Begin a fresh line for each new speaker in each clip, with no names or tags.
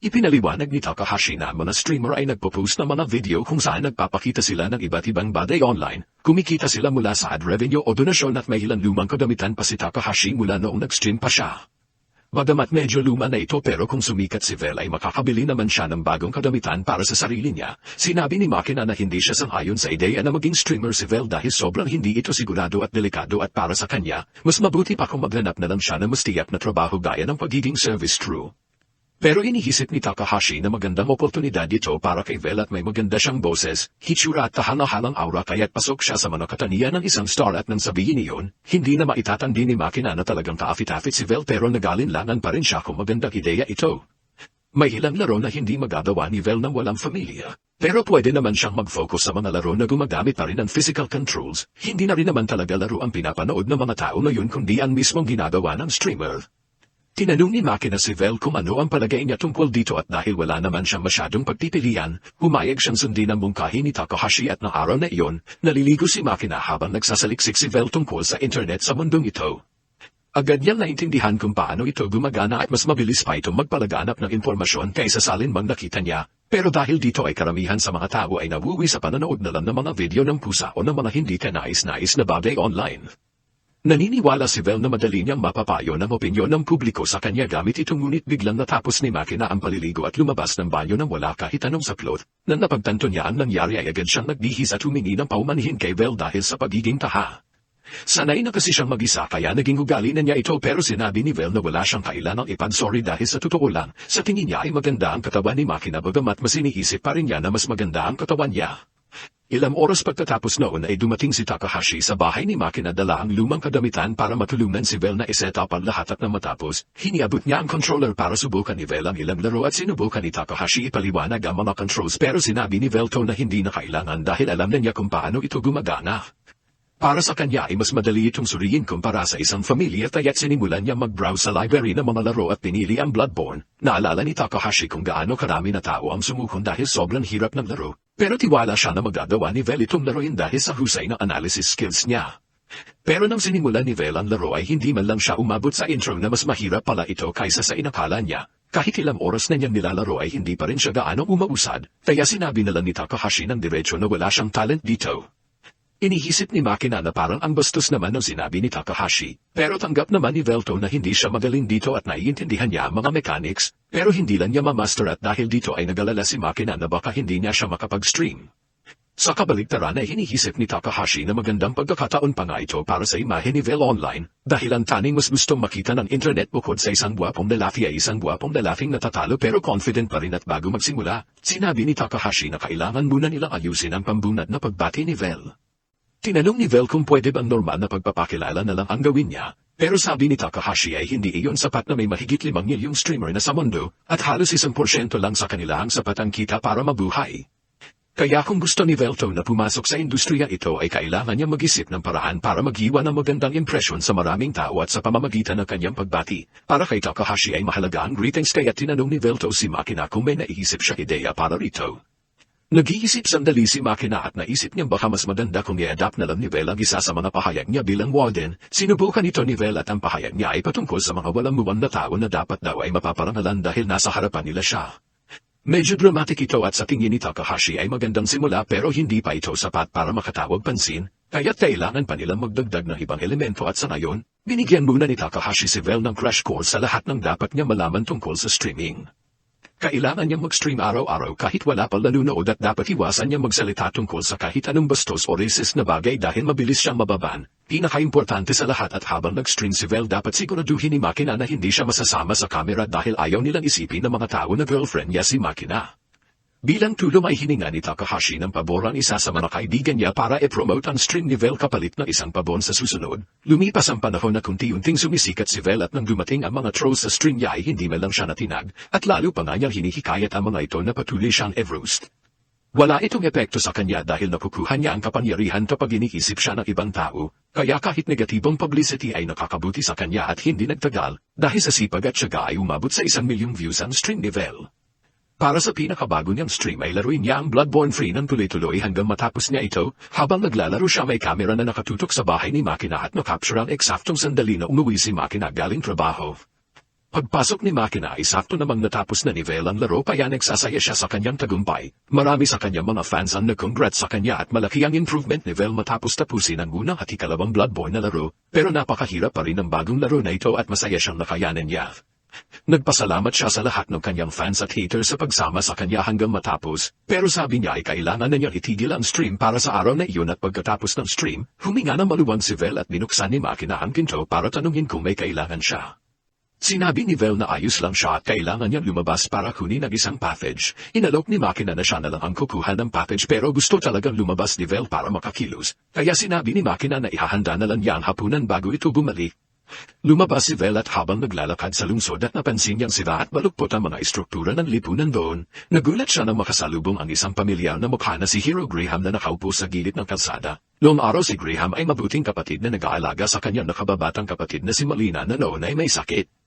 Ipinaliwanag ni Takahashi na mga streamer ay nagpo-post ng mga video kung saan nagpapakita sila ng iba't ibang bagay online, kumikita sila mula sa ad revenue o donasyon at may ilang lumang kadamitan pa si Takahashi mula noong nag-stream pa siya. Bagamat medyo luma na ito pero kung sumikat si Vel ay makakabili naman siya ng bagong kadamitan para sa sarili niya. Sinabi ni Makina na hindi siya sang-ayon sa ideya na maging streamer si Vel dahil sobrang hindi ito sigurado at delikado at para sa kanya, mas mabuti pa kung maghanap na lang siya ng mas tiyak na trabaho gaya ng pagiging service crew. Pero iniisip ni Takahashi na magandang oportunidad ito para kay Vel at may maganda siyang boses, hitsura at tahangahalang aura kaya't pasok siya sa mga kataniyan ng isang star at nang sabihin niyon, hindi na maitatandi ni Makina na talagang kaafit-afit si Vel pero nagalinlangan pa rin siya kung magandang ideya ito. May ilang laro na hindi magagawa ni Vel nang walang familia, pero pwede naman siyang mag-focus sa mga laro na gumagamit pa rin ng physical controls, hindi na rin naman talaga laro ang pinapanood ng mga tao ngayon kundi ang mismong ginagawa ng streamer. Tinanong ni Makina si Vel kung ano ang palagay niya tungkol dito at dahil wala naman siyang masyadong pagpipilian, humayag siyang sundin ang mungkahi ni Takahashi at ng araw na iyon, naliligo si Makina habang nagsasaliksik si Vel tungkol sa internet sa mundong ito. Agad niyang naintindihan kung paano ito gumagana at mas mabilis pa itong magpalaganap ng impormasyon kaysa sa alinmang nakita niya, pero dahil dito ay karamihan sa mga tao ay nawuwi sa pananood na lang ng mga video ng pusa o ng mga hindi kanais-nais na bagay online. Naniniwala si Vel na madali niyang mapapayo ng opinyon ng publiko sa kanya gamit ito ngunit biglang natapos ni Makina ang paliligo at lumabas ng banyo nang wala kahit anong saklot. Nang napagtanto niya ang nangyari ay agad siyang nagbihis at humingi ng paumanhin kay Vel dahil sa pagiging taha. Sanay na kasi siyang mag-isa kaya naging ugali na niya ito pero sinabi ni Vel na wala siyang kailangang ipag-sorry dahil sa totoo lang, sa tingin niya ay maganda ang katawan ni Makina bagamat mas iniisip pa rin niya na mas maganda ang katawan niya. Ilang oras pagkatapos noon ay dumating si Takahashi sa bahay ni Makina dala ang lumang kadamitan para matulungan si Vel na iset up ang lahat at nang matapos, hiniabot niya ang controller para subukan ni Vel ang ilang laro at sinubukan ni Takahashi ipaliwanag ang mga controls pero sinabi ni Vel na hindi na kailangan dahil alam na niya kung paano ito gumagana. Para sa kanya ay mas madali itong suriin kumpara sa isang familia kaya't sinimulan niya mag-browse sa library ng mga laro at pinili ang Bloodborne. Naalala ni Takahashi kung gaano karami na tao ang sumukon dahil sobrang hirap ng laro. Pero tiwala siya na magagawa ni Vel itong laruin dahil sa husay ng analysis skills niya. Pero nang sinimulan ni Vel ang laro ay hindi man lang siya umabot sa intro na mas mahirap pala ito kaysa sa inakala niya. Kahit ilang oras na niyang nilalaro ay hindi pa rin siya gaano umausad, kaya sinabi na lang ni Takahashi ng diretso na wala siyang talent dito. Iniisip ni Makina na parang ang bastos naman ng sinabi ni Takahashi, pero tanggap naman ni Vel na hindi siya magaling dito at naiintindihan niya ang mga mechanics, pero hindi lang niya ma-master at dahil dito ay nagalala si Makina na baka hindi niya siya makapag-stream. Sa kabaligtaran ay iniisip ni Takahashi na magandang pagkakataon pa nga ito para sa imahe ni Vel online, dahil ang taning mas gustong makita ng internet bukod sa isang guwapong lalaki ay isang guwapong lalaking natatalo pero confident pa rin at bago magsimula, sinabi ni Takahashi na kailangan muna nilang ayusin ang pambunad na pagbati ni Vel. Tinanong ni Vel kung pwede bang normal na pagpapakilala na lang ang gawin niya, pero sabi ni Takahashi ay hindi iyon sapat na may mahigit 5 milyong streamer na sa mundo, at halos 1% lang sa kanila ang sapat ang kita para mabuhay. Kaya kung gusto ni Vel na pumasok sa industriya ito ay kailangan niya mag-isip ng paraan para mag-iwan ng magandang impresyon sa maraming tao at sa pamamagitan ng kanyang pagbati. Para kay Takahashi ay mahalaga ang greetings kaya tinanong ni Vel si Makina kung may naiisip siya ideya para rito. Nag-iisip sandali si Makina at naisip niyang baka mas maganda kung i-adapt na lang ni Vel ang isa sa mga pahayag niya bilang warden. Sinubukan ito ni Vel at ang pahayag niya ay patungkol sa mga walang muwang na tao na dapat daw ay mapaparangalan dahil nasa harapan nila siya. Medyo dramatic ito at sa tingin ni Takahashi ay magandang simula pero hindi pa ito sapat para makatawag pansin, kaya't kailangan pa nilang magdagdag ng ibang elemento at sa ngayon, binigyan muna ni Takahashi si Vel ng crash course sa lahat ng dapat niya malaman tungkol sa streaming. Kailangan niyang mag-stream araw-araw kahit wala pa nanonood at dapat iwasan niyang magsalita tungkol sa kahit anong bastos o racist na bagay dahil mabilis siyang mababan. Pinaka-importante sa lahat at habang nag-stream si Vel dapat siguraduhin ni Makina na hindi siya masasama sa camera dahil ayaw nilang isipin ng mga tao na girlfriend niya si Makina. Bilang tulong ay hininga ni Takahashi ng pabor ang isa sa mga kaibigan niya para i-promote ang stream ni Vel kapalit ng isang pabon sa susunod. Lumipas ang panahon na kunti-unting sumisikat si Vel at nang dumating ang mga trolls sa stream niya ay hindi man lang siya natinag, at lalo pa nga niyang hinihikayat ang mga ito na patuloy siyang i-roast. Wala itong epekto sa kanya dahil nakukuha niya ang kapangyarihan kapag iniisip siya ng ibang tao, kaya kahit negatibong publicity ay nakakabuti sa kanya at hindi nagtagal, dahil sa sipag at syaga ay umabot sa 1 milyong views ang stream ni Vel. Para sa pinakabago niyang stream ay laruin niya ang Bloodborne free ng tuloy-tuloy hanggang matapos niya ito, habang naglalaro siya may kamera na nakatutok sa bahay ni Makina at nakapture ang eksaktong sandali na umuwi si Makina galing trabaho. Pagpasok ni Makina ay sakto namang natapos na ni Vel ang laro kaya nagsasaya siya sa kanyang tagumpay. Marami sa kanyang mga fans ang nag-congrats sa kanya at malaki ang improvement ni Vel matapos tapusin ang unang at ikalawang Bloodborne na laro. Pero napakahirap pa rin ang bagong laro na ito at masaya siyang nakayanan niya. Nagpasalamat siya sa lahat ng kanyang fans at haters sa pagsama sa kanya hanggang matapos. Pero sabi niya ay kailangan na niyang itigil ang stream para sa araw na iyon at pagkatapos ng stream, huminga ng maluwang si Vel at binuksan ni Makina ang pinto para tanungin kung may kailangan siya. Sinabi ni Vel na ayos lang siya at kailangan niya lumabas para kunin ang isang package. Inalok ni Makina na siya na lang ang kukuha ng package pero gusto talagang lumabas ni Vel para makakilos. Kaya sinabi ni Makina na ihahanda na lang niya ang hapunan bago ito bumalik. Lumabas si Vel at habang naglalakad sa lungsod at napansin niyang sira at malukpot ang mga istruktura ng lipunan doon, nagulat siya nang makasalubong ang isang pamilyar na mukha na si Hero Graham na nakaupo sa gilid ng kalsada. Noong araw si Graham ay mabuting kapatid na nag-aalaga sa kanyang nakababatang kapatid na si Malina na noon ay may sakit.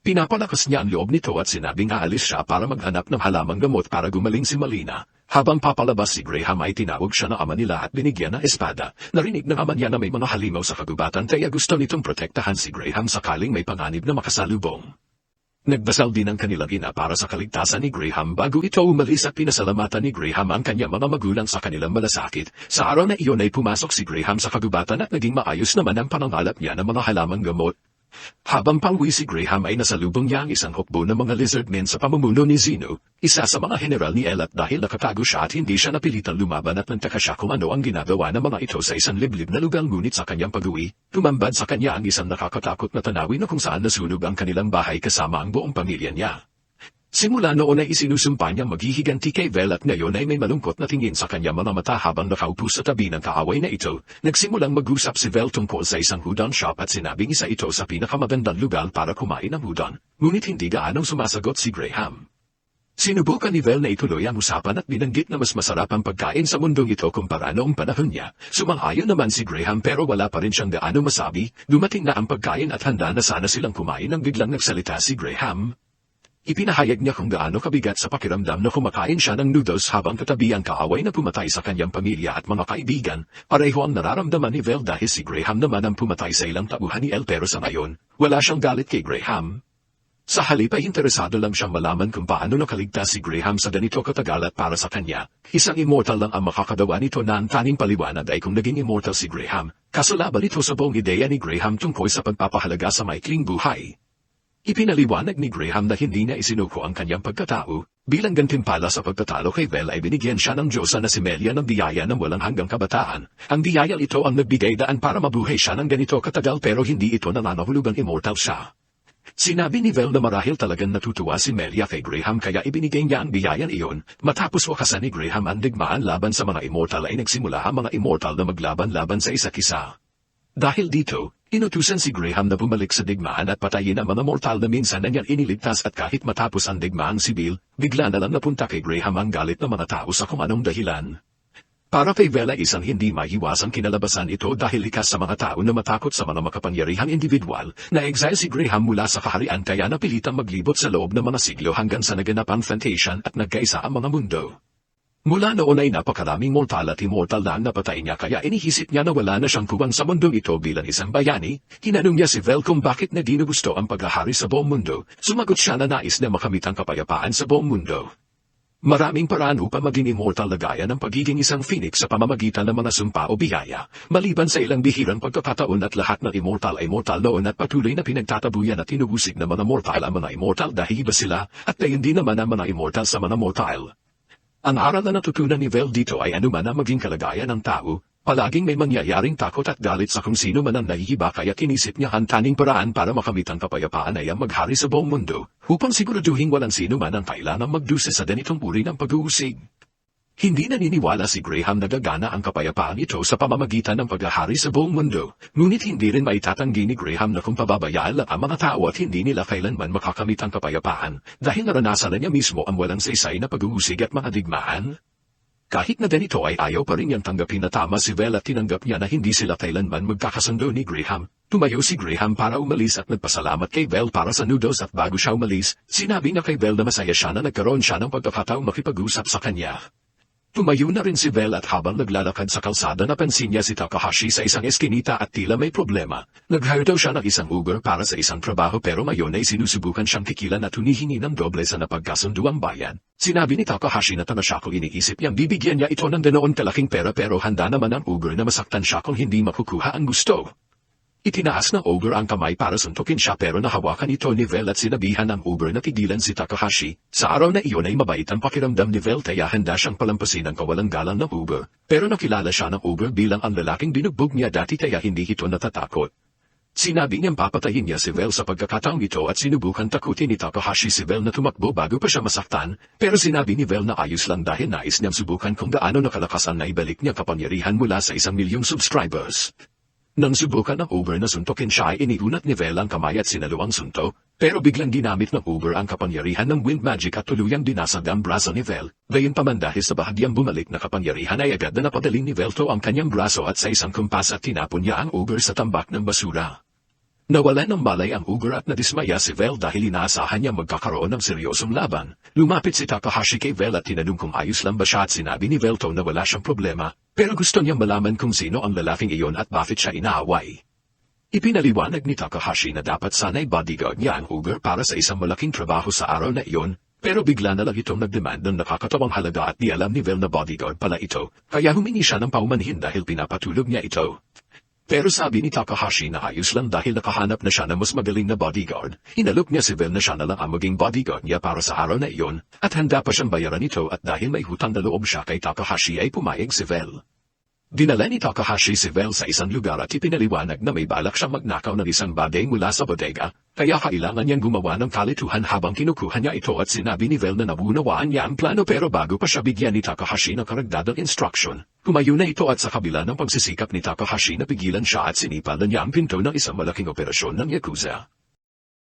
Pinapalakas niya ang loob nito at sinabing aalis siya para maghanap ng halamang gamot para gumaling si Malina. Habang papalabas si Graham ay tinawag siya ng ama nila at binigyan ng espada. Narinig ng ama niya na may mga halimaw sa kagubatan kaya gusto nitong protektahan si Graham sakaling may panganib na makasalubong. Nagdasal din ang kanilang ina para sa kaligtasan ni Graham bago ito umalis at pinasalamatan ni Graham ang kanyang mga magulang sa kanilang malasakit. Sa araw na iyon ay pumasok si Graham sa kagubatan at naging maayos naman ang pangangalap niya ng mga halamang gamot. Habang pauwi si Graham ay nasalubong niya ang isang hukbo ng mga lizardmen sa pamumuno ni Zeno, isa sa mga general ni El at dahil nakatago siya at hindi siya napilitang lumaban at nagtaka siya kung ano ang ginagawa ng mga ito sa isang liblib na lugar ngunit sa kanyang pag-uwi, tumambad sa kanya ang isang nakakatakot na tanawin na kung saan nasunog ang kanilang bahay kasama ang buong pamilya niya. Simula noon ay isinusumpa niyang maghihiganti kay Vel at ngayon ay may malungkot na tingin sa kanyang mga mata habang nakaupo sa tabi ng kaaway na ito. Nagsimulang mag-usap si Vel tungkol sa isang udon shop at sinabing isa ito sa pinakamagandang lugar para kumain ng udon. Ngunit hindi gaanong sumasagot si Graham. Sinubukan ni Vel na ituloy ang usapan at binanggit na mas masarap ang pagkain sa mundong ito kumpara noong panahon niya. Sumang-ayon naman si Graham pero wala pa rin siyang gaano masabi. Dumating na ang pagkain at handa na sana silang kumain nang biglang nagsalita si Graham. Ipinahayag niya kung gaano kabigat sa pakiramdam na kumakain siya ng noodles habang katabi ang kaaway na pumatay sa kanyang pamilya at mga kaibigan. Pareho ang nararamdaman ni Vel dahil si Graham naman ang pumatay sa ilang tauhan ni El pero sa ngayon, wala siyang galit kay Graham. Sa halip ay interesado lang siyang malaman kung paano nakaligtas si Graham sa ganito katagal at para sa kanya. Isang immortal lang ang makakagawa nito na ang tanging paliwanag ay kung naging immortal si Graham. Kaso laban ito sa buong ideya ni Graham tungkol sa pagpapahalaga sa maikling buhay. Ipinaliwanag ni Graham na hindi niya isinuko ang kanyang pagkatao. Bilang gantimpala sa pagtatalo kay Vel ay binigyan siya ng Diyosa na si Melia ng biyaya ng walang hanggang kabataan. Ang biyaya ito ang nagbigay daan para mabuhay siya ng ganito katagal pero hindi ito nananahulugang immortal siya. Sinabi ni Vel na marahil talagang natutuwa si Melia kay Graham kaya ibinigay niya ang biyayan iyon. Matapos wakasan ni Graham ang digmaan laban sa mga immortal ay nagsimula ang mga immortal na maglaban-laban sa isa't isa. Dahil dito, inutusan si Graham na bumalik sa digmaan at patayin ang mga mortal na minsan na niyan iniligtas at kahit matapos ang digmaang sibil, bigla na lang napunta kay Graham ang galit ng mga tao sa kung anong dahilan. Para kay Vel ay isang hindi maiiwasang kinalabasan ito dahil likas sa mga tao na matakot sa mga makapangyarihang individual, na-exile si Graham mula sa kaharian kaya napilitang maglibot sa loob ng mga siglo hanggang sa naganap ang Fantasia at nagkaisa ang mga mundo. Mula noon ay napakaraming mortal at immortal na ang napatay niya kaya inihisip niya na wala na siyang kuwang sa mundong ito bilang isang bayani. Tinanong niya si Vel kung bakit na ginugusto ang paghahari sa buong mundo. Sumagot siya na nais na makamit ang kapayapaan sa buong mundo. Maraming paraan upang maging immortal na gaya ng pagiging isang phoenix sa pamamagitan ng mga sumpa o biyaya. Maliban sa ilang bihirang pagkakataon at lahat ng immortal ay mortal noon at patuloy na pinagtatabuyan at tinubusig ng mga mortal ang mga immortal dahil iba sila at gayon din naman ang mga immortal sa mga mortal. Ang aral na natutunan ni Vel dito ay anuman ang maging kalagayan ng tao, palaging may mangyayaring takot at galit sa kung sino man ang nahihiba kaya inisip niya ang tanging paraan para makamit ang kapayapaan ay ang maghari sa buong mundo, upang siguraduhin walang sino man ang kailangang magdusa sa ganitong uri ng pag-uusig. Hindi naniniwala si Graham na gagana ang kapayapaan ito sa pamamagitan ng paghahari sa buong mundo, ngunit hindi rin maitatanggi ni Graham na kung pababayaan lang ang mga tao at hindi nila kailanman makakamit ang kapayapaan, dahil naranasan na niya mismo ang walang saysay na pag-uusig at mga digmaan. Kahit na ganito ay ayaw pa rin niyang tanggapin na tama si Vel at tinanggap niya na hindi sila kailanman magkakasundo ni Graham. Tumayo si Graham para umalis at nagpasalamat kay Vel para sa noodles at bago siya umalis, sinabi niya kay Vel na masaya siya na nagkaroon siya ng pagkakataong makipag-usap sa kanya. Tumayo na rin si Vel at habang naglalakad sa kalsada napansin niya si Takahashi sa isang eskinita at tila may problema. Nag-hire daw siya ng isang Uber para sa isang trabaho pero mayon ay sinusubukan siyang kikilan at hunihingi ng doble sa napagkasunduang bayad. Sinabi ni Takahashi na tama siya kung iniisip niyang bibigyan niya ito ng ganoon kalaking pera pero handa naman ang Uber na masaktan siya kung hindi makukuha ang gusto. Itinaas ng Uber ang kamay para suntukin siya pero nahawakan ito ni Vel at sinabihan ng Uber na tigilan si Takahashi. Sa araw na iyon ay mabait ang pakiramdam ni Vel kaya handa siyang palampasin ang kawalang galang ng Uber. Pero nakilala siya ng Uber bilang ang lalaking binugbog niya dati kaya hindi ito natatakot. Sinabi niyang papatayin niya si Vel sa pagkakataong ito at sinubukan takutin ni Takahashi si Vel na tumakbo bago pa siya masaktan. Pero sinabi ni Vel na ayos lang dahil nais niyang subukan kung gaano nakalakas ang naibalik niya kapangyarihan mula sa 1,000,000 subscribers. Nang subukan ng Uber na suntukin siya ay iniunat ni Vel ang kamay at sinalo ang suntok, pero biglang ginamit ng Uber ang kapangyarihan ng wind magic at tuluyang dinasag ang braso ni Vel. Gayunpaman dahil sa bahagyang bumalik na kapangyarihan ay agad na napadaling ni Vel to ang kanyang braso at sa isang kumpas at tinapon niya ang Uber sa tambak ng basura. Nawalan ng malay ang Uber at nadismaya si Vel dahil inaasahan niya magkakaroon ng seryosong laban. Lumapit si Takahashi kay Vel at tinanong kung ayos lang ba siya at sinabi ni Vel to na wala siyang problema, pero gusto niyang malaman kung sino ang lalaking iyon at bakit siya inaaway. Ipinaliwanag ni Takahashi na dapat sana'y bodyguard niya ang Uber para sa isang malaking trabaho sa araw na iyon, pero bigla na lang itong nagdemand ng nakakatawang halaga at di alam ni Vel na bodyguard pala ito, kaya humingi siya ng paumanhin dahil pinapatulog niya ito. Pero sabi ni Takahashi na ayos lang dahil nakahanap na siya ng mas magaling na bodyguard. Inalok niya si Vel na siya na lang ang maging bodyguard niya para sa araw na iyon, at handa pa siyang bayaran ito at dahil may hutang na loob siya kay Takahashi ay pumayag si Vel. Dinala ni Takahashi si Vel sa isang lugar at ipinaliwanag na may balak siyang magnakaw ng isang bagay mula sa bodega, kaya kailangan niyang gumawa ng kalituhan habang kinukuha niya ito at sinabi ni Vel na naunawaan niya ang plano pero bago pa siya bigyan ni Takahashi ng karagdagang instruction. Tumayo na ito at sa kabila ng pagsisikap ni Takahashi na pigilan siya at sinipalan niya ang pinto ng isang malaking operasyon ng Yakuza.